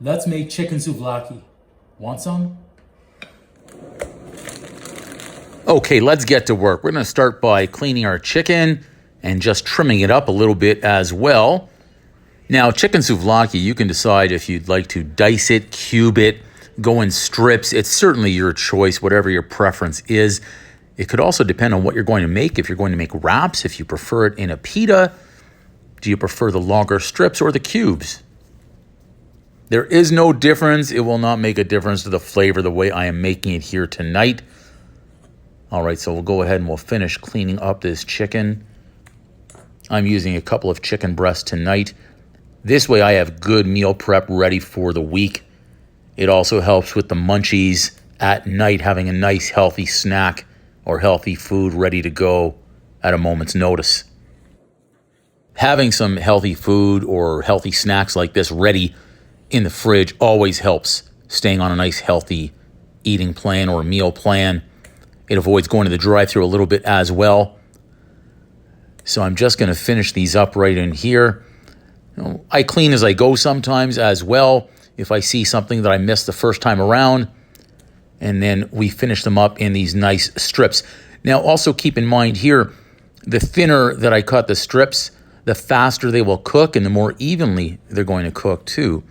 Let's make chicken souvlaki. Want some? Okay, let's get to work. We're going to start by cleaning our chicken and just trimming it up a little bit as well. Now, chicken souvlaki, you can decide if you'd like to dice it, cube it, go in strips. It's certainly your choice, whatever your preference is. It could also depend on what you're going to make. If you're going to make wraps, if you prefer it in a pita, do you prefer the longer strips or the cubes? There is no difference. It will not make a difference to the flavor the way I am making it here tonight. All right, so we'll go ahead and we'll finish cleaning up this chicken. I'm using a couple of chicken breasts tonight. This way I have good meal prep ready for the week. It also helps with the munchies at night, having a nice healthy snack or healthy food ready to go at a moment's notice. Having some healthy food or healthy snacks like this ready in the fridge always helps staying on a nice healthy eating plan or meal plan. It avoids going to the drive-thru a little bit as well. So I'm just going to finish these up right in here. I clean as I go sometimes as well if I see something that I missed the first time around. And then we finish them up in these nice strips. Now also keep in mind here, the thinner that I cut the strips, the faster they will cook and the more evenly they're going to cook too.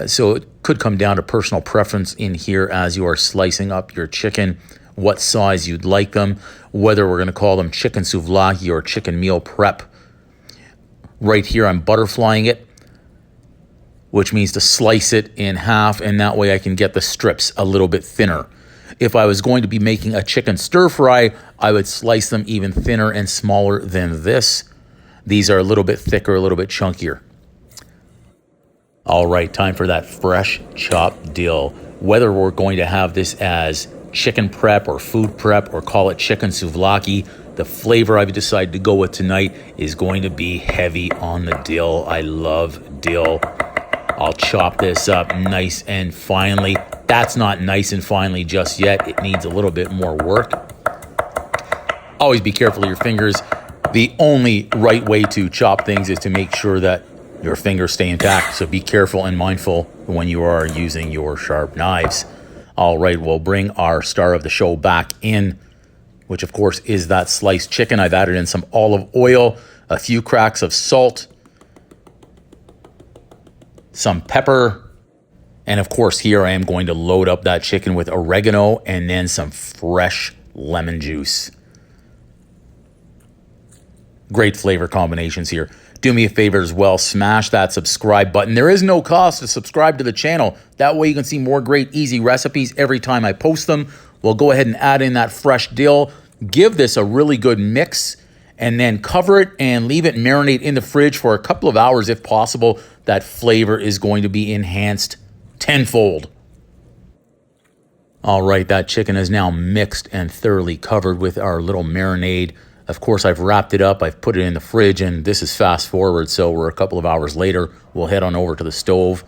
So it could come down to personal preference in here as you are slicing up your chicken, what size you'd like them, whether we're going to call them chicken souvlaki or chicken meal prep. Right here I'm butterflying it, which means to slice it in half, and that way I can get the strips a little bit thinner. If I was going to be making a chicken stir fry, I would slice them even thinner and smaller than this. These are a little bit thicker, a little bit chunkier. All right, time for that fresh chopped dill. Whether we're going to have this as chicken prep or food prep or call it chicken souvlaki, the flavor I've decided to go with tonight is going to be heavy on the dill. I love dill. I'll chop this up nice and finely. That's not nice and finely just yet. It needs a little bit more work. Always be careful of your fingers. The only right way to chop things is to make sure that your fingers stay intact. So be careful and mindful when you are using your sharp knives. All right, we'll bring our star of the show back in, which of course is that sliced chicken. I've added in some olive oil, a few cracks of salt, some pepper, and of course here I am going to load up that chicken with oregano and then some fresh lemon juice. Great flavor combinations here. Do me a favor as well, smash that subscribe button. There is no cost to subscribe to the channel. That way you can see more great, easy recipes every time I post them. We'll go ahead and add in that fresh dill. Give this a really good mix and then cover it and leave it marinate in the fridge for a couple of hours if possible. That flavor is going to be enhanced tenfold. All right, that chicken is now mixed and thoroughly covered with our little marinade. Of course, I've wrapped it up, I've put it in the fridge, and this is fast forward, so we're a couple of hours later. We'll head on over to the stove.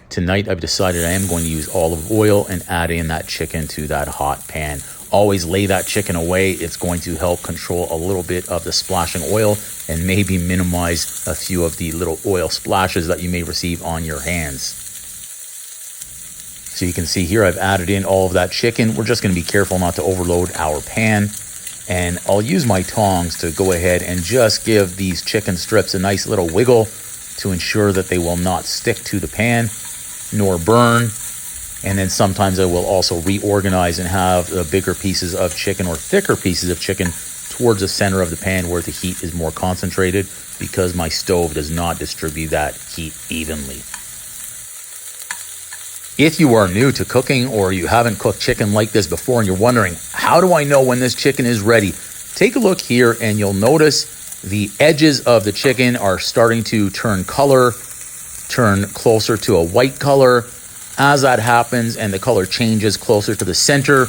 Tonight, I've decided I am going to use olive oil and add in that chicken to that hot pan. Always lay that chicken away. It's going to help control a little bit of the splashing oil and maybe minimize a few of the little oil splashes that you may receive on your hands. So you can see here, I've added in all of that chicken. We're just going to be careful not to overload our pan. And I'll use my tongs to go ahead and just give these chicken strips a nice little wiggle to ensure that they will not stick to the pan nor burn. And then sometimes I will also reorganize and have the bigger pieces of chicken or thicker pieces of chicken towards the center of the pan where the heat is more concentrated because my stove does not distribute that heat evenly. If you are new to cooking or you haven't cooked chicken like this before and you're wondering, how do I know when this chicken is ready? Take a look here and you'll notice the edges of the chicken are starting to turn color, turn closer to a white color. As that happens and the color changes closer to the center,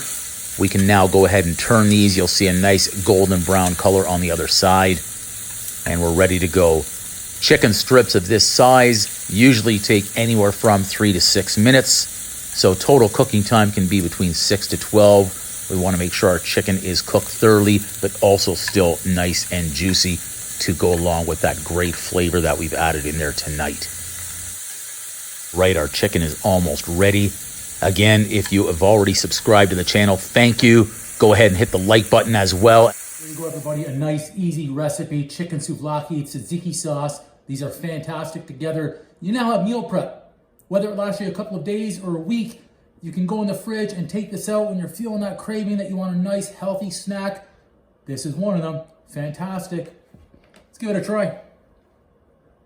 we can now go ahead and turn these. You'll see a nice golden brown color on the other side, and we're ready to go. Chicken strips of this size usually take anywhere from 3 to 6 minutes. So total cooking time can be between 6 to 12. We want to make sure our chicken is cooked thoroughly, but also still nice and juicy to go along with that great flavor that we've added in there tonight. Right, our chicken is almost ready. Again, if you have already subscribed to the channel, thank you. Go ahead and hit the like button as well. There you go, everybody. A nice, easy recipe. Chicken souvlaki, tzatziki sauce. These are fantastic together. You now have meal prep. Whether it lasts you a couple of days or a week, you can go in the fridge and take this out when you're feeling that craving that you want a nice, healthy snack. This is one of them. Fantastic. Let's give it a try.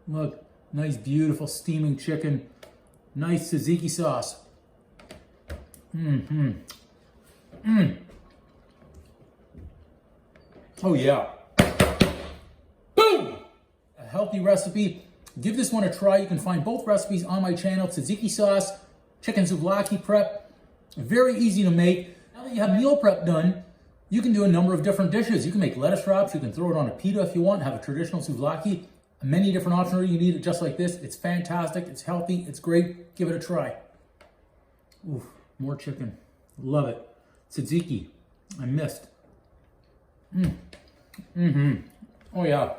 Look, nice, beautiful steaming chicken. Nice tzatziki sauce. Oh yeah. Boom! A healthy recipe. Give this one a try. You can find both recipes on my channel. Tzatziki sauce, chicken souvlaki prep. Very easy to make. Now that you have meal prep done, you can do a number of different dishes. You can make lettuce wraps. You can throw it on a pita if you want, have a traditional souvlaki. Many different options. You can eat it just like this. It's fantastic. It's healthy. It's great. Give it a try. Ooh, more chicken. Love it. Tzatziki. I missed. Oh yeah.